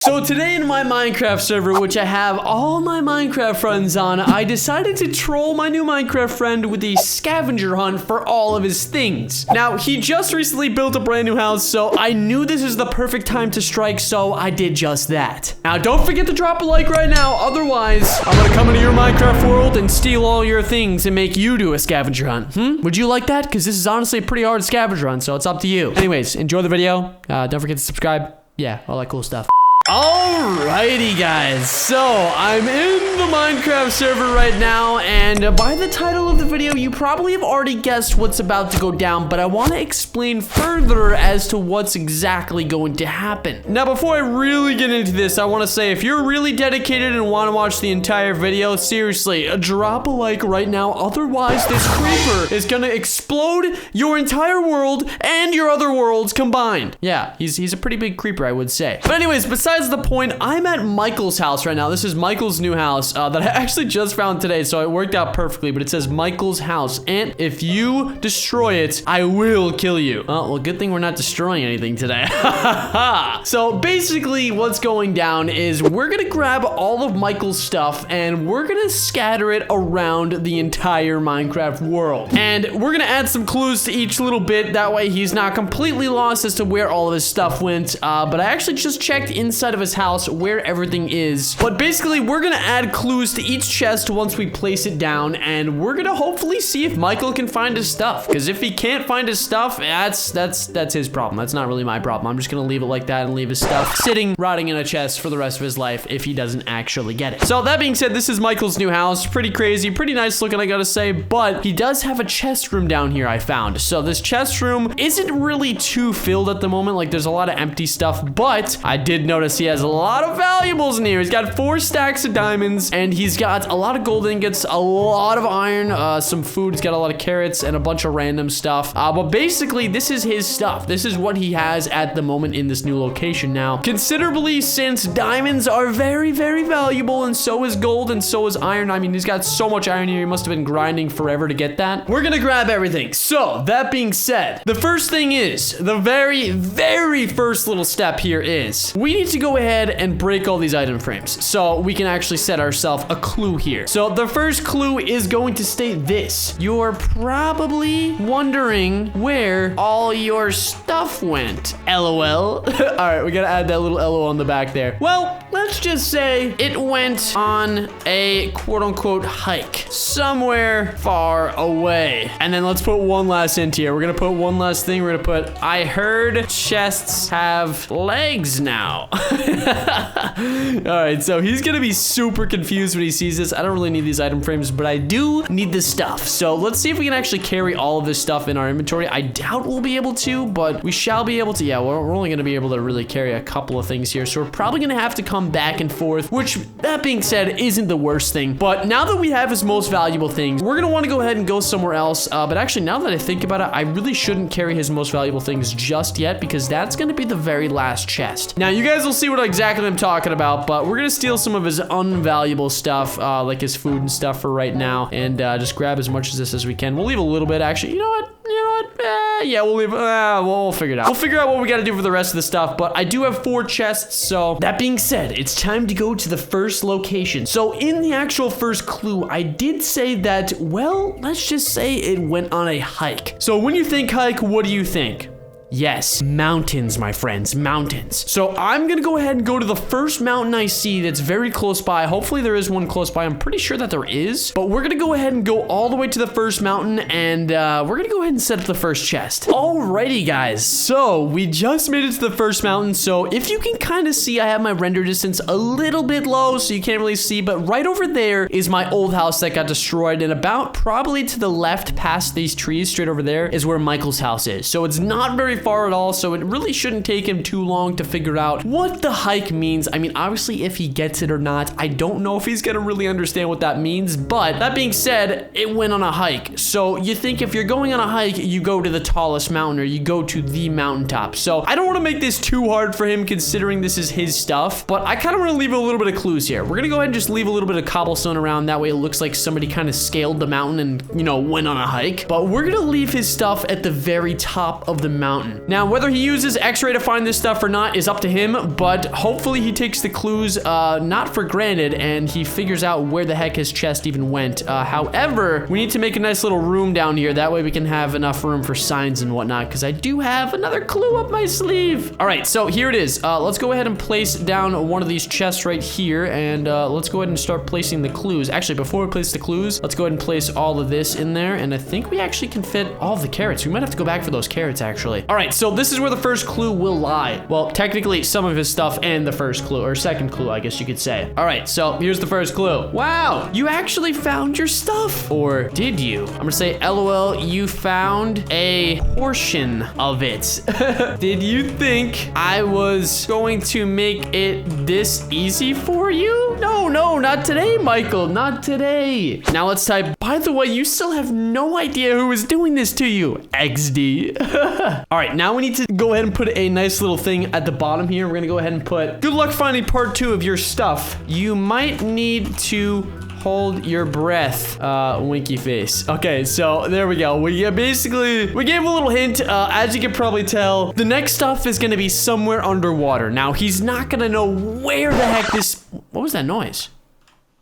So today in my Minecraft server, which I have all my Minecraft friends on, I decided to troll my new Minecraft friend with a scavenger hunt for all of his things. Now, he just recently built a brand new house, so I knew this was the perfect time to strike, so I did just that. Now, don't forget to drop a like right now, otherwise, I'm gonna come into your Minecraft world and steal all your things and make you do a scavenger hunt. Would you like that? Because this is honestly a pretty hard scavenger hunt, so it's up to you. Anyways, enjoy the video. Don't forget to subscribe. Yeah, all that cool stuff. Alrighty guys, so I'm in the Minecraft server right now, and by the title of the video you probably have already guessed what's about to go down, but I want to explain further as to what's exactly going to happen. Now before I really get into this, I want to say if you're really dedicated and want to watch the entire video, seriously, drop a like right now, otherwise this creeper is gonna explode your entire world and your other worlds combined. Yeah, he's a pretty big creeper, I would say. But anyways, besides the point, I'm at Michael's house right now. This is Michael's new house that I actually just found today, so it worked out perfectly, but it says Michael's house, and if you destroy it, I will kill you. Oh, well, good thing we're not destroying anything today. So basically what's going down is we're gonna grab all of Michael's stuff and we're gonna scatter it around the entire Minecraft world, and we're gonna add some clues to each little bit, that way he's not completely lost as to where all of his stuff went. But I actually just checked inside of his house where everything is, but basically we're gonna add clues to each chest once we place it down, and we're gonna hopefully see if Michael can find his stuff, because if he can't find his stuff, that's his problem. That's not really my problem. I'm just gonna leave it like that and leave his stuff sitting rotting in a chest for the rest of his life if he doesn't actually get it. So that being said, this is Michael's new house. Pretty crazy, pretty nice looking, I gotta say, but he does have a chest room down here I found. So this chest room isn't really too filled at the moment, like there's a lot of empty stuff, but I did notice he has a lot of valuables in here. He's got 4 stacks of diamonds, and he's got a lot of gold ingots, a lot of iron, some food. He's got a lot of carrots and a bunch of random stuff. But basically, this is his stuff. This is what he has at the moment in this new location. Now, considerably, since diamonds are very, very valuable, and so is gold, and so is iron. I mean, he's got so much iron here. He must have been grinding forever to get that. We're gonna grab everything. So, that being said, the first thing is, the very, very first little step here is, we need to go ahead and break all these item frames so we can actually set ourselves a clue here. So the first clue is going to state this: you're probably wondering where all your stuff went. LOL. All right, we gotta add that little LOL on the back there. Well, let's just say it went on a quote-unquote hike somewhere far away. And then let's put one last hint here. We're gonna put one last thing. We're gonna put, I heard chests have legs now. All right, so he's gonna be super confused when he sees this. I don't really need these item frames, but I do need the stuff. So let's see if we can actually carry all of this stuff in our inventory. I doubt we'll be able to, but we shall be able to. Yeah, we're only gonna be able to really carry a couple of things here, so we're probably gonna have to come back and forth, which, that being said, isn't the worst thing. But now that we have his most valuable things, we're gonna want to go ahead and go somewhere else. But actually, now that I think about it, I really shouldn't carry his most valuable things just yet, because that's gonna be the very last chest. Now, you guys will see what exactly I'm talking about, but we're gonna steal some of his unvaluable stuff, like his food and stuff for right now, and just grab as much of this as we can. We'll leave a little bit, actually. You know what? Yeah, we'll leave, we'll figure it out. We'll figure out what we gotta do for the rest of the stuff, but I do have 4 chests, so that being said, it's time to go to the first location. So in the actual first clue, I did say that, well, let's just say it went on a hike. So when you think hike, what do you think? Yes, mountains, my friends, mountains. So I'm gonna go ahead and go to the first mountain I see that's very close by. Hopefully there is one close by. I'm pretty sure that there is, but we're gonna go ahead and go all the way to the first mountain, and we're gonna go ahead and set up the first chest. Alrighty, guys, so we just made it to the first mountain. So if you can kind of see, I have my render distance a little bit low, so you can't really see, but right over there is my old house that got destroyed, and about probably to the left past these trees, straight over there, is where Michael's house is. So it's not very far at all, so it really shouldn't take him too long to figure out what the hike means. I mean, obviously, if he gets it or not, I don't know if he's gonna really understand what that means, but that being said, it went on a hike. So you think if you're going on a hike, you go to the tallest mountain, or you go to the mountaintop. So I don't want to make this too hard for him, considering this is his stuff, but I kind of want to leave a little bit of clues here. We're gonna go ahead and just leave a little bit of cobblestone around, that way it looks like somebody kind of scaled the mountain and, you know, went on a hike. But we're gonna leave his stuff at the very top of the mountain. mountain. Now, whether he uses X-ray to find this stuff or not is up to him, but hopefully he takes the clues not for granted and he figures out where the heck his chest even went. However, we need to make a nice little room down here. That way we can have enough room for signs and whatnot, because I do have another clue up my sleeve. All right, so here it is. Let's go ahead and place down one of these chests right here, and let's go ahead and start placing the clues. Actually, before we place the clues, let's go ahead and place all of this in there, and I think we actually can fit all of the carrots. We might have to go back for those carrots, actually. All right, so this is where the first clue will lie. Well, technically, some of his stuff and the first clue, or second clue, I guess you could say. All right, so here's the first clue. Wow, you actually found your stuff. Or did you? I'm gonna say, LOL, you found a portion of it. Did you think I was going to make it this easy for you? No, not today, Michael, not today. Now let's type, by the way, you still have no idea who is doing this to you, XD. All right, now we need to go ahead and put a nice little thing at the bottom here. We're gonna go ahead and put, good luck finding part 2 of your stuff. You might need to hold your breath, winky face. Okay, so there we go. We gave a little hint. As you can probably tell, the next stuff is gonna be somewhere underwater. Now, he's not gonna know where the heck this, what was that noise?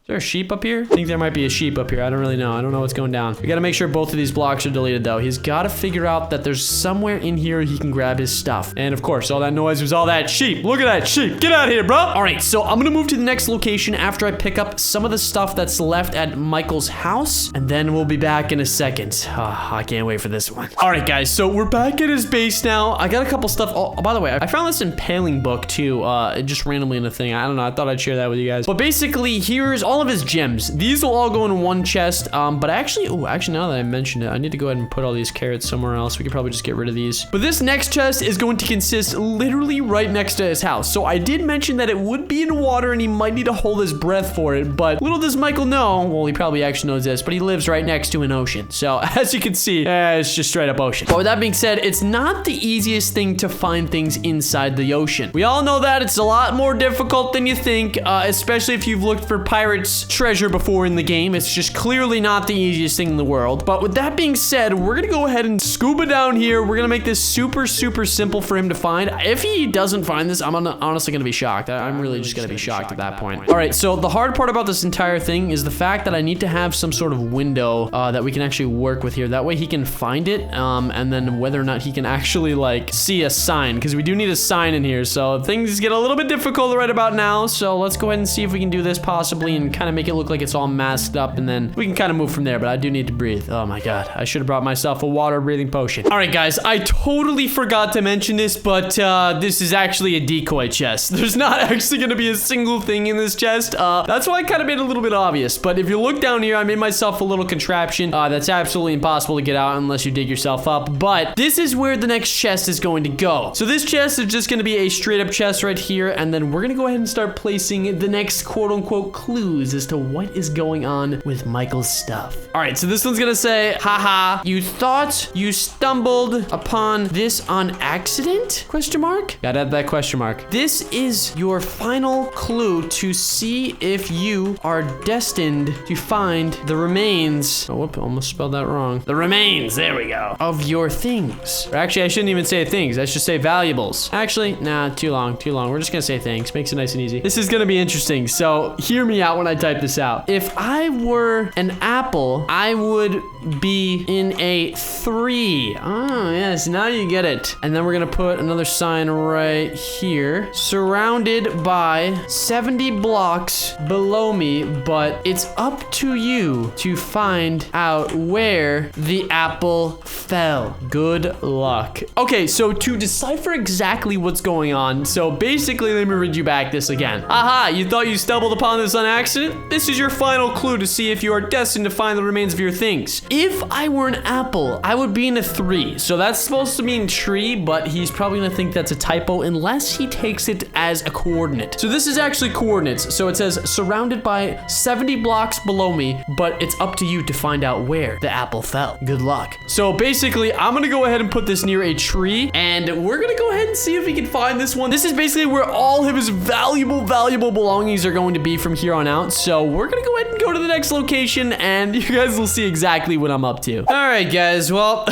Is there a sheep up here? I think there might be a sheep up here. I don't really know. I don't know what's going down. We gotta make sure both of these blocks are deleted though. He's gotta figure out that there's somewhere in here he can grab his stuff. And of course, all that noise was all that sheep. Look at that sheep. Get out of here, bro. All right, so I'm gonna move to the next location after I pick up some of the stuff that's left at Michael's house. And then we'll be back in a second. Oh, I can't wait for this one. All right, guys, so we're back at his base now. I got a couple stuff. Oh, by the way, I found this impaling book too, just randomly in a thing. I don't know. I thought I'd share that with you guys. But basically, here's all of his gems. These will all go in one chest, but actually, now that I mentioned it, I need to go ahead and put all these carrots somewhere else. We could probably just get rid of these. But this next chest is going to consist literally right next to his house. So I did mention that it would be in water and he might need to hold his breath for it, but little does Michael know, well, he probably actually knows this, but he lives right next to an ocean. So as you can see, it's just straight up ocean. But with that being said, it's not the easiest thing to find things inside the ocean. We all know that it's a lot more difficult than you think, especially if you've looked for pirates' treasure before in the game. It's just clearly not the easiest thing in the world. But with that being said, we're gonna go ahead and scuba down here. We're gonna make this super simple for him to find. If he doesn't find this, I'm honestly gonna be shocked. I'm really just gonna be shocked at that point. All right, so the hard part about this entire thing is the fact that I need to have some sort of window that we can actually work with here. That way he can find it, and then whether or not he can actually like see a sign, because we do need a sign in here. So things get a little bit difficult right about now. So let's go ahead and see if we can do this possibly and kind of make it look like it's all masked up, and then we can kind of move from there. But I do need to breathe. Oh my god, I should have brought myself a water breathing potion. All right, guys, I totally forgot to mention this, but this is actually a decoy chest. There's not actually going to be a single thing in this chest. That's why I kind of made it a little bit obvious. But if you look down here, I made myself a little contraption that's absolutely impossible to get out unless you dig yourself up. But this is where the next chest is going to go. So this chest is just going to be a straight up chest right here, and then we're going to go ahead and start placing the next quote unquote clues as to what is going on with Michael's stuff. All right, so this one's gonna say, haha, you thought you stumbled upon this on accident? Question mark? Gotta add that question mark. This is your final clue to see if you are destined to find the remains. Oh, whoop, almost spelled that wrong. The remains, there we go, of your things. Or actually, I shouldn't even say things. I should say valuables. Actually, nah, too long. We're just gonna say things. Makes it nice and easy. This is gonna be interesting, so hear me out when I type this out. If I were an apple, I would be in a 3. Oh, yes, now you get it. And then we're gonna put another sign right here. Surrounded by 70 blocks below me, but it's up to you to find out where the apple fell. Good luck. Okay, so to decipher exactly what's going on, so basically, let me read you back this again. Aha, you thought you stumbled upon this on accident? This is your final clue to see if you are destined to find the remains of your things. If I were an apple, I would be in a 3. So that's supposed to mean tree, but he's probably gonna think that's a typo unless he takes it as a coordinate. So this is actually coordinates. So it says surrounded by 70 blocks below me, but it's up to you to find out where the apple fell. Good luck. So basically, I'm gonna go ahead and put this near a tree, and we're gonna go ahead and see if we can find this one. This is basically where all of his valuable belongings are going to be from here on out. So we're gonna go ahead and go to the next location, and you guys will see exactly what I'm up to. All right, guys, well,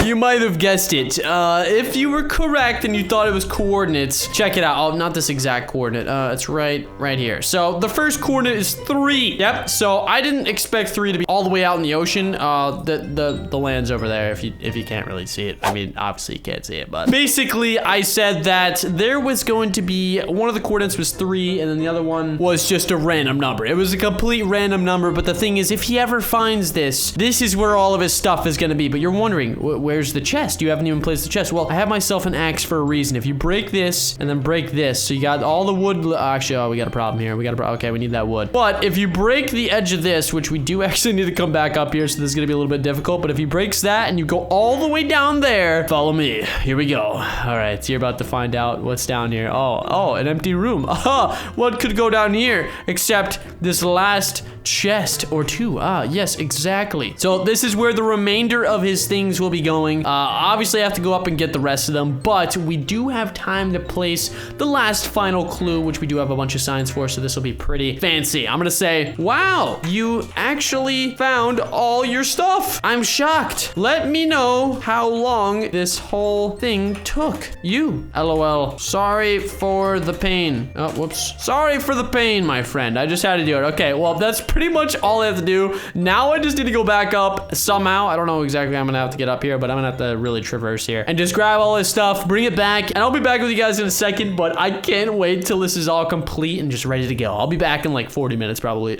You might have guessed it. If you were correct and you thought it was coordinates, check it out. Oh, not this exact coordinate. It's right here. So the first coordinate is 3. Yep. So I didn't expect 3 to be all the way out in the ocean. The land's over there. If you can't really see it, I mean, obviously you can't see it, but basically I said that there was going to be one of the coordinates was 3, and then the other one was just a random number. It was a complete random number. But the thing is, if he ever finds this is where all of his stuff is going to be. But you're wondering, where's the chest? You haven't even placed the chest. Well, I have myself an axe for a reason. If you break this and then break this, so you got all the wood. Actually, oh, we got a problem here. Okay, we need that wood. But if you break the edge of this, which we do actually need to come back up here, so this is going to be a little bit difficult. But if he breaks that and you go all the way down there, follow me. Here we go. All right, so you're about to find out what's down here. Oh, an empty room. What could go down here except this last chest or 2? Yes, exactly. So this is where the remainder of his things will be going. Obviously I have to go up and get the rest of them, but we do have time to place the last final clue, which we do have a bunch of signs for, so this will be pretty fancy. I'm gonna say, wow, you actually found all your stuff. I'm shocked. Let me know how long this whole thing took you. LOL. Sorry for the pain. Oh, whoops. Sorry for the pain, my friend. I just had to do it. Okay, well, that's pretty much all I have to do. Now I just need to go back up somehow. I don't know exactly how I'm gonna have to get up here, but I'm gonna have to really traverse here and just grab all this stuff, bring it back, and I'll be back with you guys in a second, but I can't wait till this is all complete and just ready to go. I'll be back in like 40 minutes probably.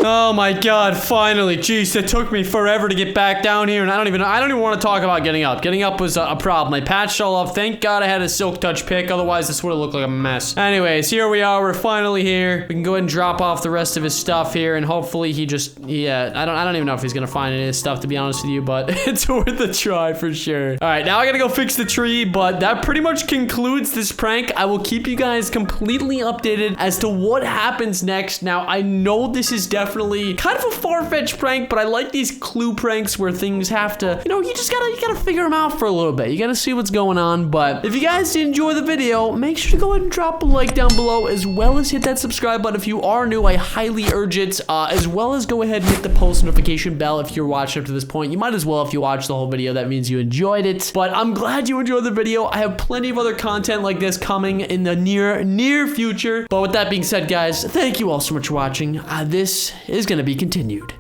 Oh my god, finally. Jeez, it took me forever to get back down here, and I don't even want to talk about getting up. Getting up was a problem. I patched all up. Thank god I had a silk touch pick, otherwise this would have looked like a mess. Anyways, here we are. We're finally here. We can go ahead and drop off the rest of his stuff here, and hopefully he just, yeah, I don't even know if he's gonna find any of his stuff, to be honest with you, but it's worth a try for sure. All right, now I gotta go fix the tree, but that pretty much concludes this prank. I will keep you guys completely updated as to what happens next. Now, I know this is definitely kind of a far-fetched prank, but I like these clue pranks where things have to, you know, you gotta figure them out for a little bit. You gotta see what's going on. But if you guys did enjoy the video, make sure to go ahead and drop a like down below, as well as hit that subscribe button if you are new. I highly urge it, as well as go ahead and hit the post notification bell if you're watching up to this point. You might as well if you watched the whole video. That means you enjoyed it. But I'm glad you enjoyed the video. I have plenty of other content like this coming in the near future. But with that being said, guys, thank you all so much for watching. This is gonna be continued.